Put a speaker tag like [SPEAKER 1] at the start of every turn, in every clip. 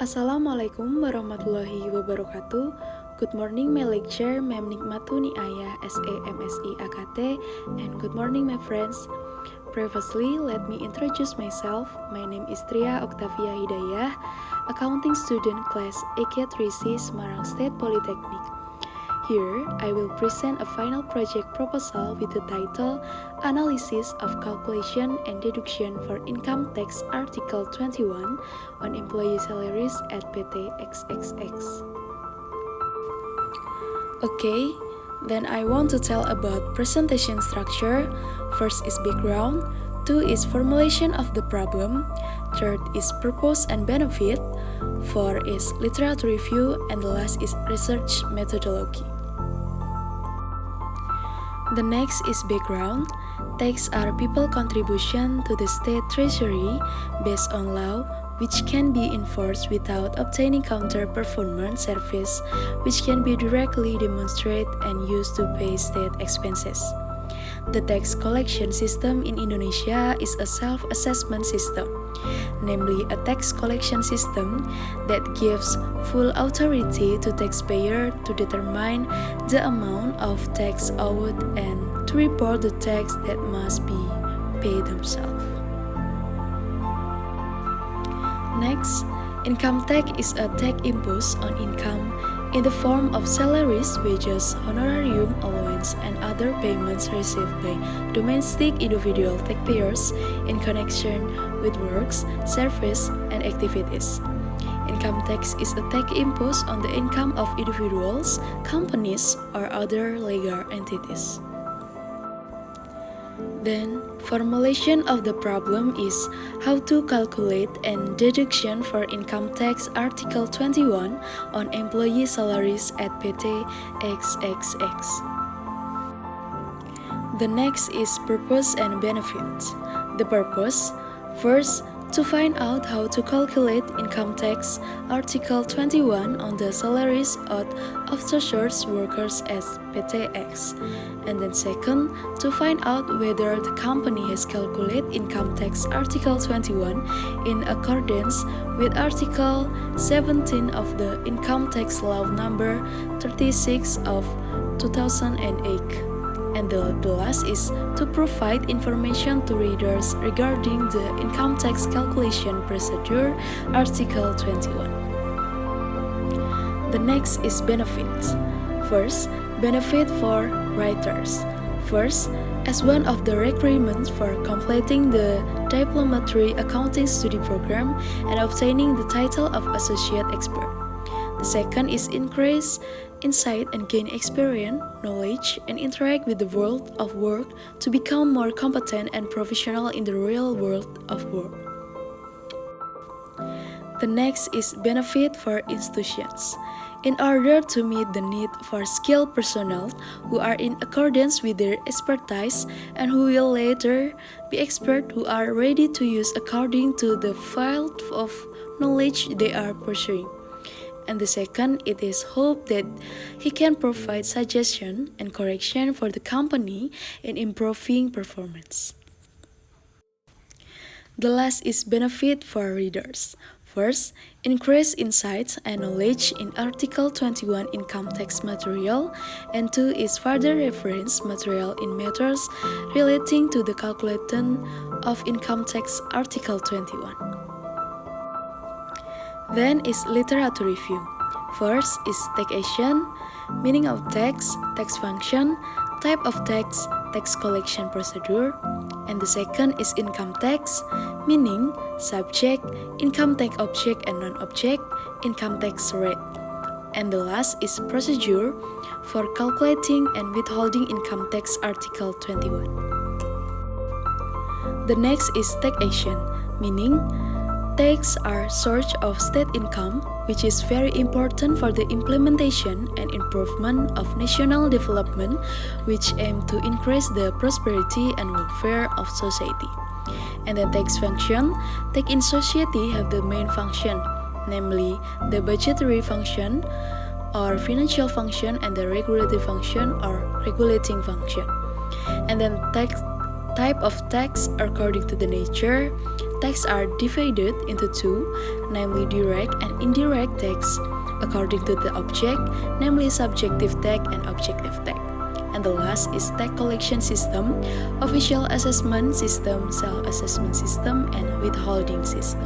[SPEAKER 1] Assalamualaikum warahmatullahi wabarakatuh. Good morning my lecturer, Mem Nikmatu Niayah SEMSI AKT, and good morning my friends. Previously, let me introduce myself. My name is Tria Oktavia Hidayah, accounting student class EK3C Semarang State Polytechnic. Here, I will present a final project proposal with the title Analysis of Calculation and Deduction for Income Tax Article 21 on Employee Salaries at PT.XXX. Okay, then I want to tell about presentation structure. First is background, 2 is formulation of the problem, 3rd is purpose and benefit, 4 is literature review, and the last is research methodology. The next is background. Tax are people contribution to the state treasury based on law, which can be enforced without obtaining counter-performance service, which can be directly demonstrated and used to pay state expenses. The tax collection system in Indonesia is a self-assessment system, namely a tax collection system that gives full authority to taxpayer to determine the amount of tax owed and to report the tax that must be paid themselves. Next, income tax is a tax imposed on income in the form of salaries, wages, honorium, allowance, and other payments received by domestic individual taxpayers in connection with works, service, and activities. Income tax is a tax imposed on the income of individuals, companies, or other legal entities. Then, formulation of the problem is how to calculate and deduction for income tax Article 21 on employee salaries at PT.XXX. The next is purpose and benefits. The purpose, first, to find out how to calculate income tax Article 21 on the salaries of outsourced workers at PT.X. And then second, to find out whether the company has calculated income tax Article 21 in accordance with Article 17 of the Income Tax Law Number 36 of 2008. And the last is to provide information to readers regarding the income tax calculation procedure, Article 21. The next is benefits. First, benefit for writers. First, as one of the requirements for completing the Diplomatic Accounting Study Program and obtaining the title of Associate Expert. The second is increase insight and gain experience, knowledge, and interact with the world of work to become more competent and professional in the real world of work. The next is benefit for institutions. In order to meet the need for skilled personnel who are in accordance with their expertise and who will later be experts who are ready to use according to the field of knowledge they are pursuing. And the second, it is hoped that he can provide suggestion and correction for the company in improving performance. The last is benefit for readers. First, increase insights and knowledge in Article 21 income tax material, and 2 is further reference material in matters relating to the calculation of income tax Article 21. Then is literature review. First is taxation, meaning of tax, tax function, type of tax, tax collection procedure, and the second is income tax, meaning subject, income tax object and non-object, income tax rate. And the last is procedure for calculating and withholding income tax Article 21. The next is taxation, meaning tax are source of state income, which is very important for the implementation and improvement of national development, which aim to increase the prosperity and welfare of society. And the tax function, tax in society have the main function, namely the budgetary function or financial function and the regulatory function or regulating function. And then type of tax according to the nature, tax are divided into two, namely direct and indirect tax, according to the object, namely subjective tax and objective tax. And the last is tax collection system, official assessment system, self-assessment system, and withholding system.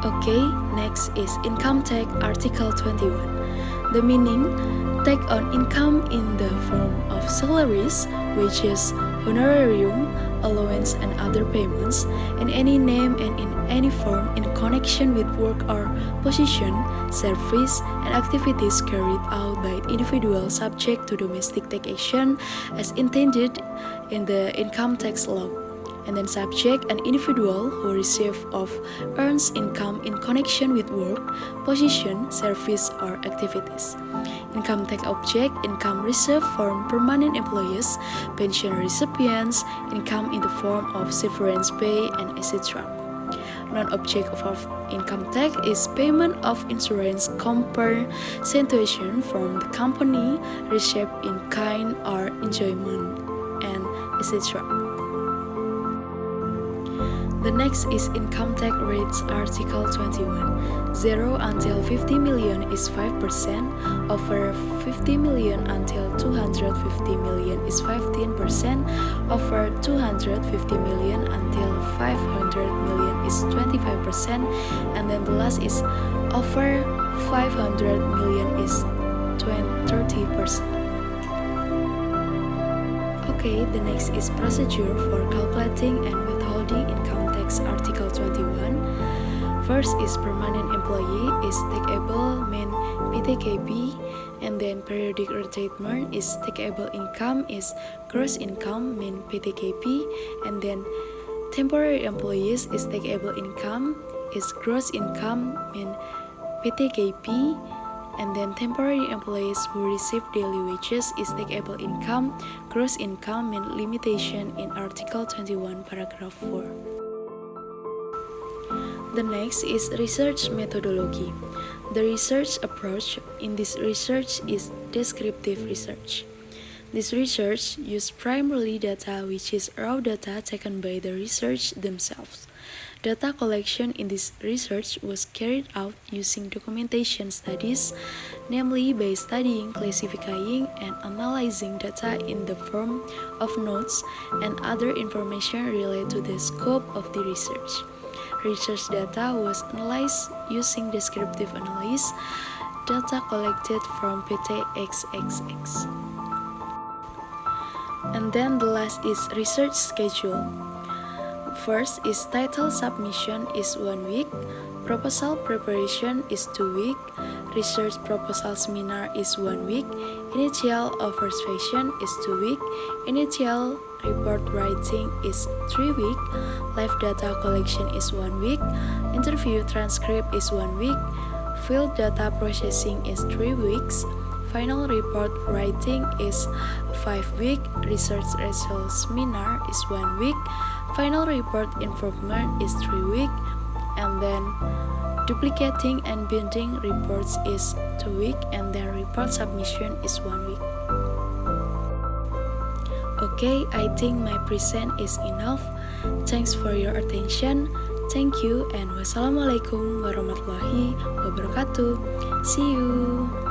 [SPEAKER 1] Okay, next is income tax, Article 21. The meaning, tax on income in the form of salaries, wages, honorarium, allowance, and other payments in any name and in any form in connection with work or position, service, and activities carried out by individuals subject to domestic taxation as intended in the income tax law, and then subject an individual who receives or earns income in connection with work, position, service, or activities. Income tax object, income reserved for permanent employees, pension recipients, income in the form of severance pay, and etc. Non-object of income tax is payment of insurance compensation from the company, received in kind or enjoyment, and etc. The next is income tax rates, Article 21. 0 until 50 million is 5%, over 50 million until 250 million is 15%, over 250 million until 500 million is 25%, and then the last is over 500 million is 30%. Okay, the next is procedure for calculating and withholding income tax, Article 21. First is permanent employee is taxable mean PTKP, and then periodic retirement is taxable income is gross income mean PTKP, and then temporary employees is taxable income is gross income mean PTKP, and then temporary employees who receive daily wages is taxable income, gross income mean limitation in Article 21, paragraph 4. The next is research methodology. The research approach in this research is descriptive research. This research uses primarily data, which is raw data taken by the research themselves. Data collection in this research was carried out using documentation studies, namely by studying, classifying, and analyzing data in the form of notes and other information related to the scope of the research. Research data was analyzed using descriptive analysis, data collected from PT.XXX. And then the last is research schedule. First is title submission is 1 week, proposal preparation is 2 weeks, research proposal seminar is 1 week, initial observation is 2 weeks, initial report writing is 3 weeks, live data collection is 1 week, interview transcript is 1 week, field data processing is 3 weeks, final report writing is 5 weeks, research result seminar is 1 week, final report improvement is 3 weeks, and then duplicating and binding reports is 2 weeks, and then report submission is 1 week. Okay, I think my present is enough. Thanks for your attention. Thank you and wassalamualaikum warahmatullahi wabarakatuh. See you.